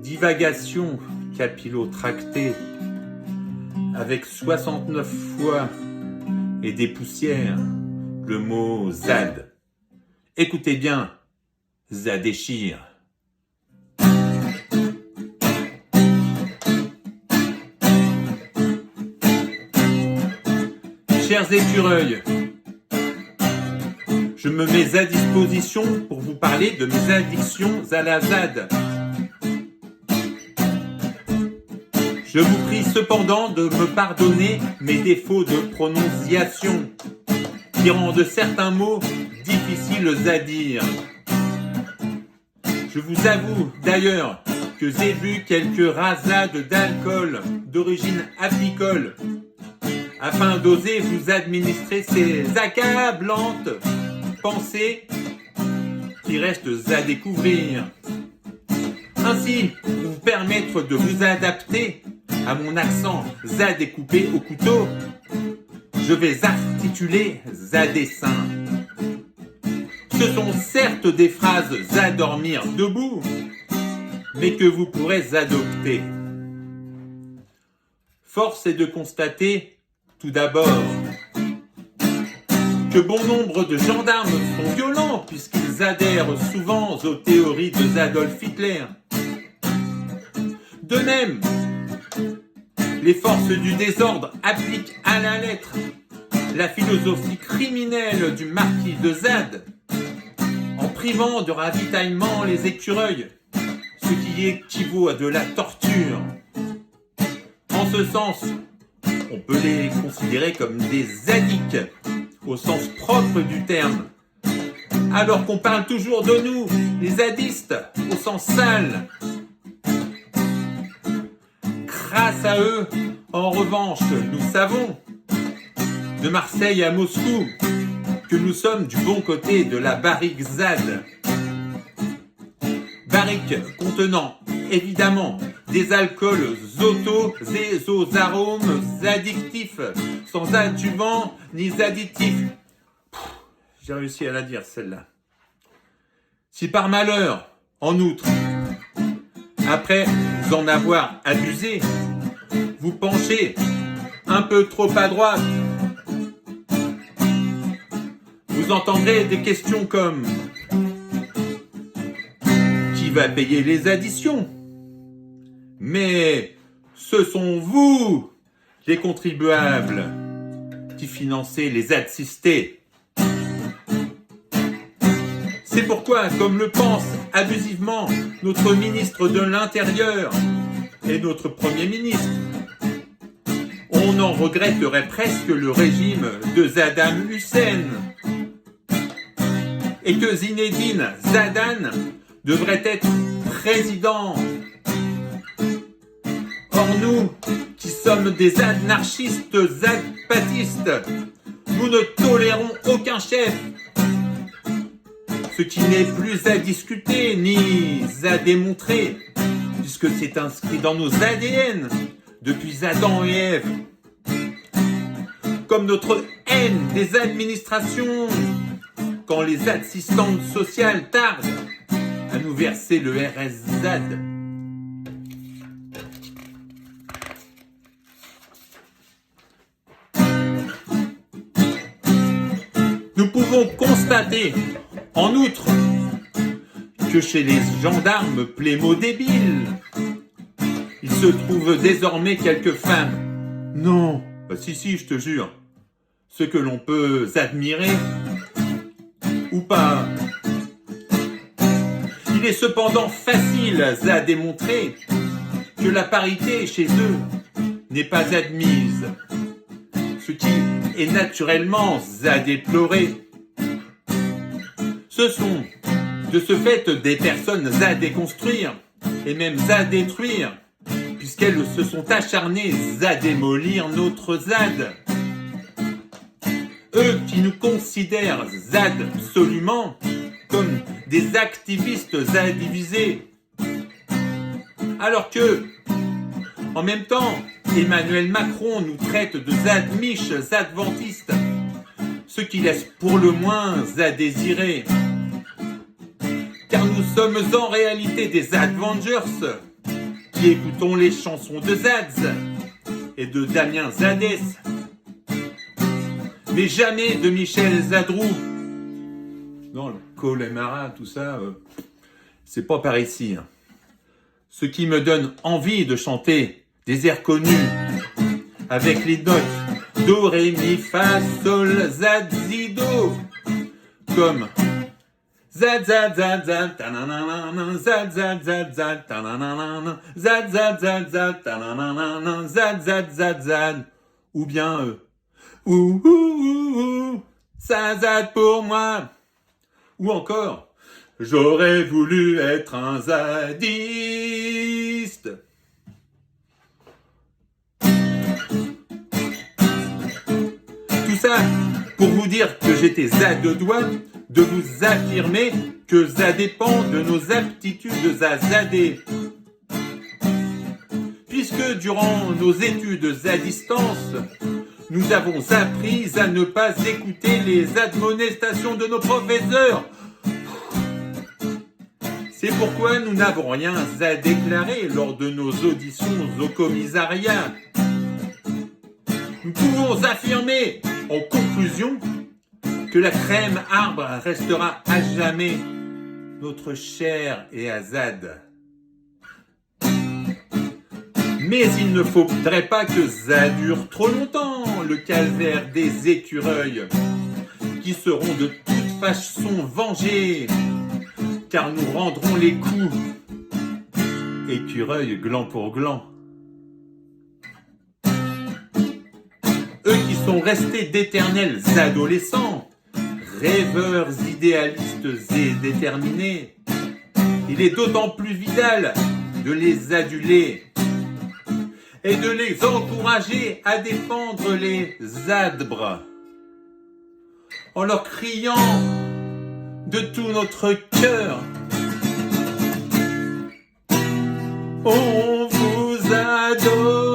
Divagation capillotractée avec 69 fois et des poussières le mot ZAD. Écoutez bien, ça déchire. Chers écureuils, je me mets à disposition pour vous parler de mes addictions à la ZAD. Je vous prie cependant de me pardonner mes défauts de prononciation qui rendent certains mots difficiles à dire. Je vous avoue d'ailleurs que j'ai bu quelques rasades d'alcool d'origine apicole afin d'oser vous administrer ces accablantes pensées qui restent à découvrir. Ainsi, vous permettre de vous adapter à mon accent à découper au couteau, je vais articuler à dessein. Ce sont certes des phrases à dormir debout, mais que vous pourrez adopter. Force est de constater, tout d'abord, que bon nombre de gendarmes sont violents puisqu'ils adhèrent souvent aux théories de Adolf Hitler. De même, les forces du désordre appliquent à la lettre la philosophie criminelle du marquis de Sade en privant de ravitaillement les écureuils, ce qui équivaut à de la torture. En ce sens, on peut les considérer comme des addicts au sens propre du terme, alors qu'on parle toujours de nous, les zadistes, au sens sale. Grâce à eux, en revanche, nous savons, de Marseille à Moscou, que nous sommes du bon côté de la barrique ZAD. Barrique contenant, évidemment, des alcools auto et aux arômes addictifs, sans adjuvants ni additifs. J'ai réussi à la dire, celle-là. Si par malheur, en outre, après vous en avoir abusé, vous penchez un peu trop à droite, vous entendrez des questions comme « Qui va payer les additions ?» Mais ce sont vous, les contribuables, qui financez les assistés. C'est pourquoi, comme le pense abusivement notre ministre de l'Intérieur et notre Premier ministre, on en regretterait presque le régime de Saddam Hussein et que Zinedine Zidane devrait être président. Or nous, qui sommes des anarchistes zapatistes, nous ne tolérons aucun chef. Ce qui n'est plus à discuter ni à démontrer, puisque c'est inscrit dans nos ADN depuis Adam et Ève. Comme notre haine des administrations, quand les assistantes sociales tardent à nous verser le RSZAD. Nous pouvons constater, en outre, que chez les gendarmes plémo-débiles, il se trouve désormais quelques femmes. Non, si, je te jure. Ce que l'on peut admirer, ou pas. Il est cependant facile à démontrer que la parité chez eux n'est pas admise, ce qui est naturellement à déplorer. Ce sont de ce fait des personnes à déconstruire et même à détruire, puisqu'elles se sont acharnées à démolir notre ZAD. Eux qui nous considèrent absolument comme des activistes à diviser, alors que, en même temps, Emmanuel Macron nous traite de zadmiches adventistes, ce qui laisse pour le moins à désirer. Car nous sommes en réalité des Avengers, Ici, écoutons les chansons de Zadz et de Damien Zadès, mais jamais de Michel Zadrou. Non, le Connemara, tout ça, c'est pas par ici. Hein. Ce qui me donne envie de chanter des airs connus avec les notes do, ré, mi, fa, sol, zad, si, do, comme zad, zad, zad, zad, tananana, zad, zad, zad, zad, tananana, zad, zad, zad, zad, tananana, zad, zad, zad, zad, ou bien ouh, ça zad pour moi, ou encore j'aurais voulu être un zadiste. Tout ça pour vous dire que j'étais à deux doigts de vous affirmer que ça dépend de nos aptitudes à zader. Puisque durant nos études à distance, nous avons appris à ne pas écouter les admonestations de nos professeurs. C'est pourquoi nous n'avons rien à déclarer lors de nos auditions au commissariat. Nous pouvons affirmer, en conclusion, que la crème arbre restera à jamais notre chair et azad. Mais il ne faudrait pas que ça dure trop longtemps, le calvaire des écureuils, qui seront de toute façon vengés, car nous rendrons les coups, écureuils gland pour gland. Eux qui sont restés d'éternels adolescents, rêveurs, idéalistes et déterminés, il est d'autant plus vital de les aduler et de les encourager à défendre les zadbres en leur criant de tout notre cœur: on vous adore.